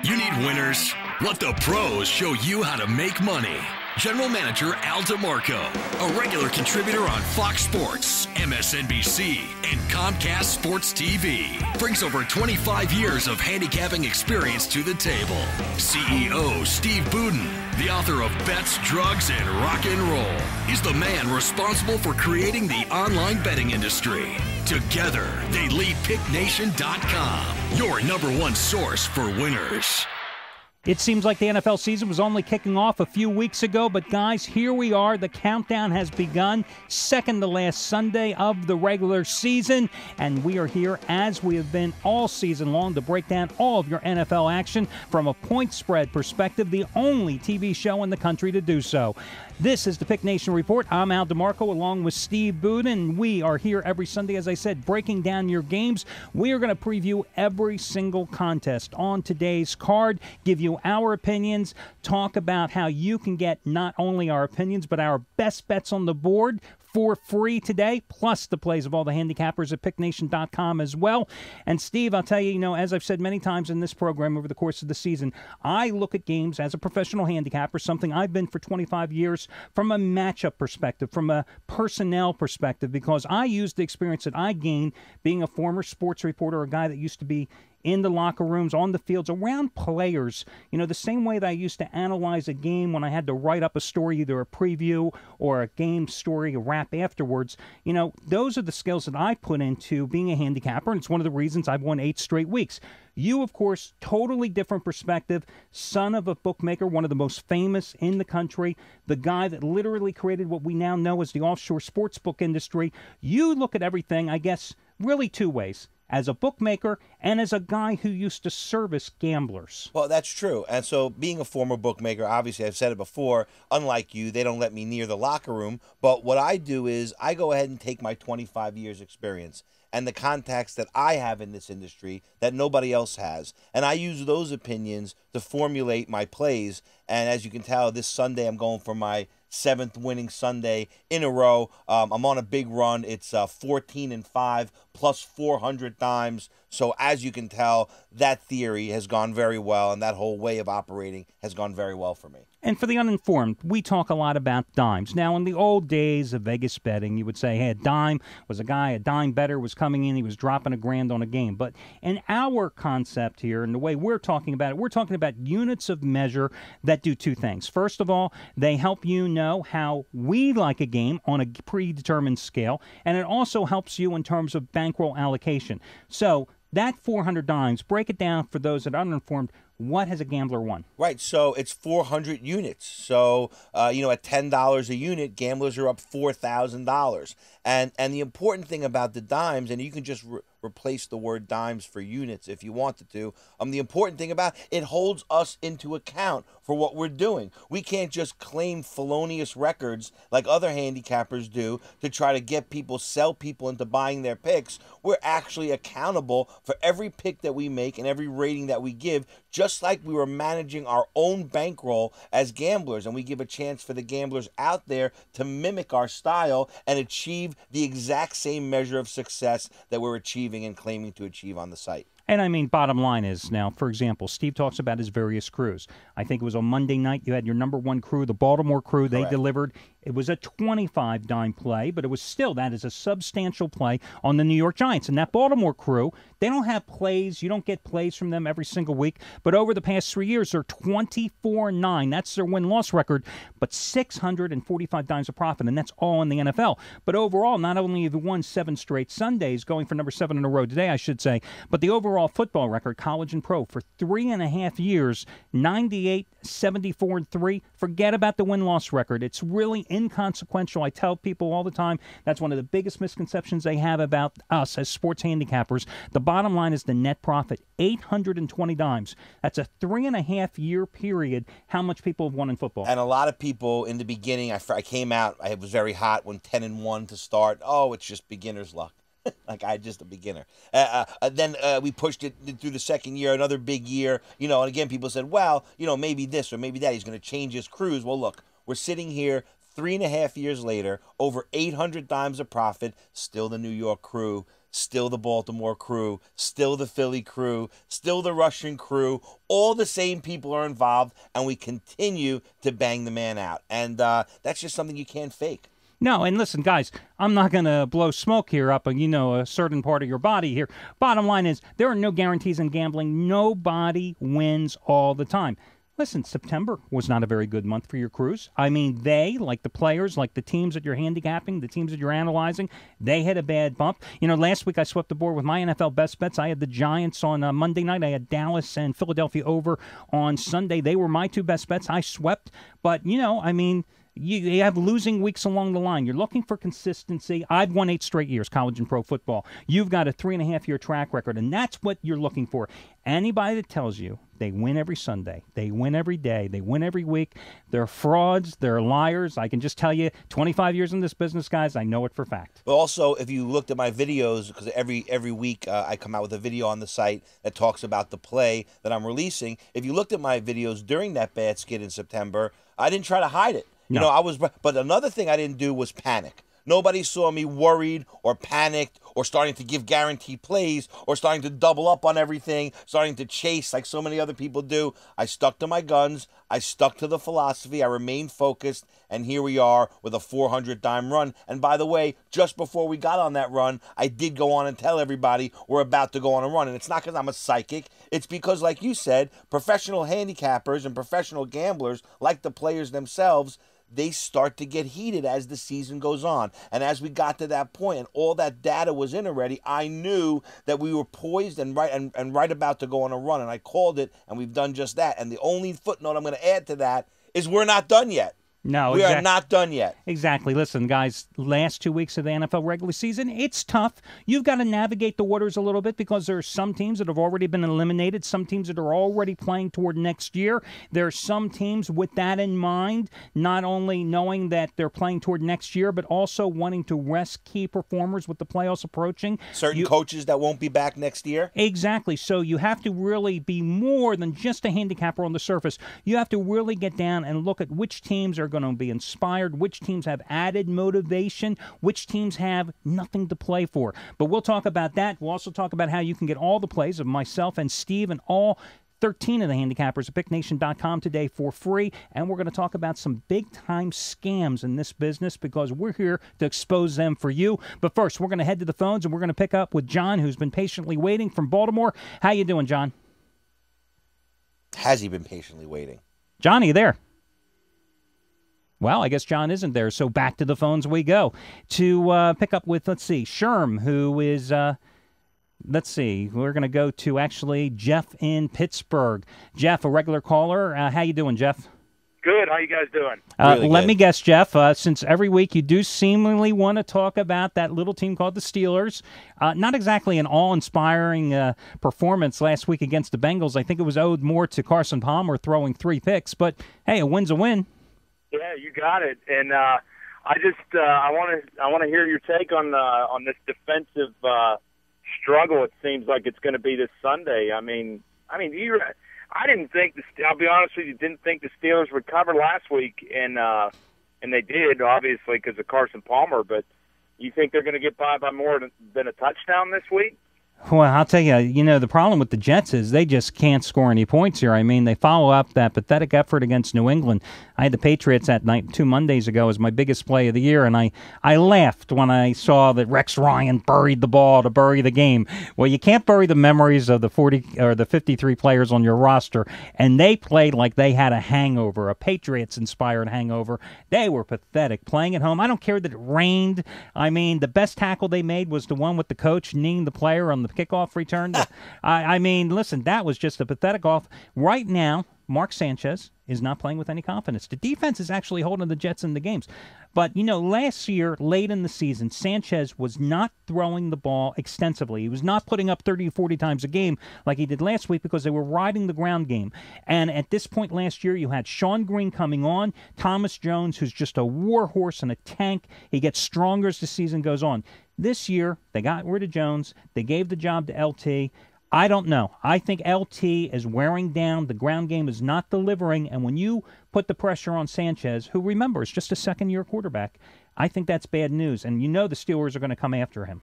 You need winners? Let the pros show you how to make money. General Manager Al DeMarco, a regular contributor on Fox Sports, MSNBC, and Comcast Sports TV, brings over 25 years of handicapping experience to the table. CEO Steve Budin, the author of Bets, Drugs, and Rock and Roll, is the man responsible for creating the online betting industry. Together, they lead PickNation.com, your #1 source for winners. It seems like the NFL season was only kicking off a few weeks ago, but guys, here we are. The countdown has begun. Second to last Sunday of the regular season, and we are here as we have been all season long to break down all of your NFL action from a point spread perspective, the only TV show in the country to do so. This is the Pick Nation Report. I'm Al DeMarco along with Steve Budin. We are here every Sunday, as I said, breaking down your games. We are going to preview every single contest on today's card, give you our opinions, talk about how you can get not only our opinions, but our best bets on the board for free today, plus the plays of all the handicappers at PickNation.com as well. And Steve, I'll tell you, as I've said many times in this program over the course of the season, I look at games as a professional handicapper, something I've been for 25 years, from a matchup perspective, from a personnel perspective, because I use the experience that I gained being a former sports reporter, a guy that used to be in the locker rooms, on the fields, around players. The same way that I used to analyze a game when I had to write up a story, either a preview or a game story, a wrap afterwards. Those are the skills that I put into being a handicapper, and it's one of the reasons I've won 8 straight weeks. You, of course, totally different perspective, son of a bookmaker, one of the most famous in the country, the guy that literally created what we now know as the offshore sports book industry. You look at everything, I guess, really 2 ways: as a bookmaker and as a guy who used to service gamblers. Well, that's true. And so being a former bookmaker, obviously, I've said it before, unlike you, they don't let me near the locker room. But what I do is I go ahead and take my 25 years experience and the contacts that I have in this industry that nobody else has. And I use those opinions to formulate my plays. And as you can tell, this Sunday I'm going for my 7th winning Sunday in a row. I'm on a big run. It's 14-5 plus 400 dimes. So as you can tell, that theory has gone very well, and that whole way of operating has gone very well for me. And for the uninformed, we talk a lot about dimes. Now, in the old days of Vegas betting, you would say, hey, a dime was a dime bettor was coming in, he was dropping $1,000 on a game. But in our concept here, and the way we're talking about it, we're talking about units of measure that do 2 things. First of all, they help you know how we like a game on a predetermined scale, and it also helps you in terms of bankroll allocation. So that 400 dimes, break it down for those that are uninformed. What has a gambler won? Right, so it's 400 units. So, at $10 a unit, gamblers are up $4,000. And the important thing about the dimes, and you can just replace the word dimes for units if you wanted to. The important thing about it holds us into account for what we're doing. We can't just claim felonious records like other handicappers do to try to get people, sell people into buying their picks. We're actually accountable for every pick that we make and every rating that we give, just like we were managing our own bankroll as gamblers. And we give a chance for the gamblers out there to mimic our style and achieve the exact same measure of success that we're achieving and claiming to achieve on the site. And I mean, bottom line is now, for example, Steve talks about his various crews. I think it was on Monday night you had your #1 crew, the Baltimore crew. They delivered. It was a 25-dime play, but it was still, that is a substantial play on the New York Giants. And that Baltimore crew, they don't have plays. You don't get plays from them every single week. But over the past 3 years, they're 24-9. That's their win-loss record, but 645 dimes of profit, and that's all in the NFL. But overall, not only have you won 7 straight Sundays, going for number 7 in a row today, I should say, but the overall football record, college and pro, for 3.5 years, 98, 74-3. Forget about the win-loss record. It's really inconsequential. I tell people all the time that's one of the biggest misconceptions they have about us as sports handicappers. The bottom line is the net profit, 820 dimes. That's a 3.5-year period, how much people have won in football. And a lot of people in the beginning, I came out, I was very hot when 10-1 to start. Oh, it's just beginner's luck. Like I'm just a beginner. Then we pushed it through the second year, another big year, and again, people said, well, maybe this or maybe that. He's going to change his cruise. Well, look, we're sitting here 3.5 years later, over 800 dimes of profit, still the New York crew, still the Baltimore crew, still the Philly crew, still the Russian crew. All the same people are involved, and we continue to bang the man out. And that's just something you can't fake. No, and listen, guys, I'm not going to blow smoke here up, a certain part of your body here. Bottom line is there are no guarantees in gambling. Nobody wins all the time. Listen, September was not a very good month for your crews. I mean, they, like the players, like the teams that you're handicapping, the teams that you're analyzing, they had a bad bump. Last week I swept the board with my NFL best bets. I had the Giants on Monday night. I had Dallas and Philadelphia over on Sunday. They were my two best bets. I swept. But, you have losing weeks along the line. You're looking for consistency. I've won 8 straight years, college and pro football. You've got a 3.5-year track record, and that's what you're looking for. Anybody that tells you they win every Sunday, they win every day, they win every week, they're frauds, they're liars. I can just tell you, 25 years in this business, guys, I know it for fact. But also, if you looked at my videos, because every week I come out with a video on the site that talks about the play that I'm releasing. If you looked at my videos during that bad skid in September, I didn't try to hide it. No. But another thing I didn't do was panic. Nobody saw me worried or panicked or starting to give guaranteed plays or starting to double up on everything, starting to chase like so many other people do. I stuck to my guns. I stuck to the philosophy. I remained focused. And here we are with a 400 dime run. And by the way, just before we got on that run, I did go on and tell everybody we're about to go on a run. And it's not because I'm a psychic. It's because, like you said, professional handicappers and professional gamblers, like the players themselves, they start to get heated as the season goes on. And as we got to that point and all that data was in already, I knew that we were poised and right about to go on a run. And I called it, and we've done just that. And the only footnote I'm going to add to that is we're not done yet. No, we are not done yet. Exactly. Listen, guys, last 2 weeks of the NFL regular season, it's tough. You've got to navigate the waters a little bit because there are some teams that have already been eliminated, some teams that are already playing toward next year. There are some teams with that in mind, not only knowing that they're playing toward next year, but also wanting to rest key performers with the playoffs approaching. Certain coaches that won't be back next year. Exactly. So you have to really be more than just a handicapper on the surface. You have to really get down and look at which teams are going to be inspired, which teams have added motivation, which teams have nothing to play for. But we'll talk about that. We'll also talk about how you can get all the plays of myself and Steve and all 13 of the handicappers at picknation.com today for free. And we're going to talk about some big-time scams in this business because we're here to expose them for you. But first, we're going to head to the phones, and we're going to pick up with John, who's been patiently waiting from Baltimore. How you doing, John? Has he been patiently waiting? John, are you there? Well, I guess John isn't there, so back to the phones we go to pick up with, Sherm, who is, we're going to go to actually Jeff in Pittsburgh. Jeff, a regular caller. How you doing, Jeff? Good. How you guys doing? Really let good. me guess, Jeff, since every week you do seemingly want to talk about that little team called the Steelers, not exactly an awe-inspiring performance last week against the Bengals. I think it was owed more to Carson Palmer throwing 3 picks, but hey, a win's a win. Yeah, you got it. And I want to hear your take on this defensive struggle. It seems like it's going to be this Sunday. I didn't think I'll be honest with you, didn't think the Steelers would cover last week, and they did, obviously, because of Carson Palmer. But you think they're going to get by more than a touchdown this week? Well, I'll tell you, the problem with the Jets is they just can't score any points here. I mean, they follow up that pathetic effort against New England. I had the Patriots that night 2 Mondays ago as my biggest play of the year, and I laughed when I saw that Rex Ryan buried the ball to bury the game. Well, you can't bury the memories of the 40 or the 53 players on your roster, and they played like they had a hangover, a Patriots-inspired hangover. They were pathetic. Playing at home, I don't care that it rained. I mean, the best tackle they made was the one with the coach kneeing the player on the kickoff return. Listen, that was just a pathetic off. Right now, Mark Sanchez is not playing with any confidence. The defense is actually holding the Jets in the games. But, last year, late in the season, Sanchez was not throwing the ball extensively. He was not putting up 30 or 40 times a game like he did last week because they were riding the ground game. And at this point last year, you had Sean Green coming on, Thomas Jones, who's just a war horse and a tank. He gets stronger as the season goes on. This year, they got rid of Jones. They gave the job to LT. I don't know. I think LT is wearing down. The ground game is not delivering. And when you put the pressure on Sanchez, who, remember, is just a second-year quarterback, I think that's bad news. And the Steelers are going to come after him.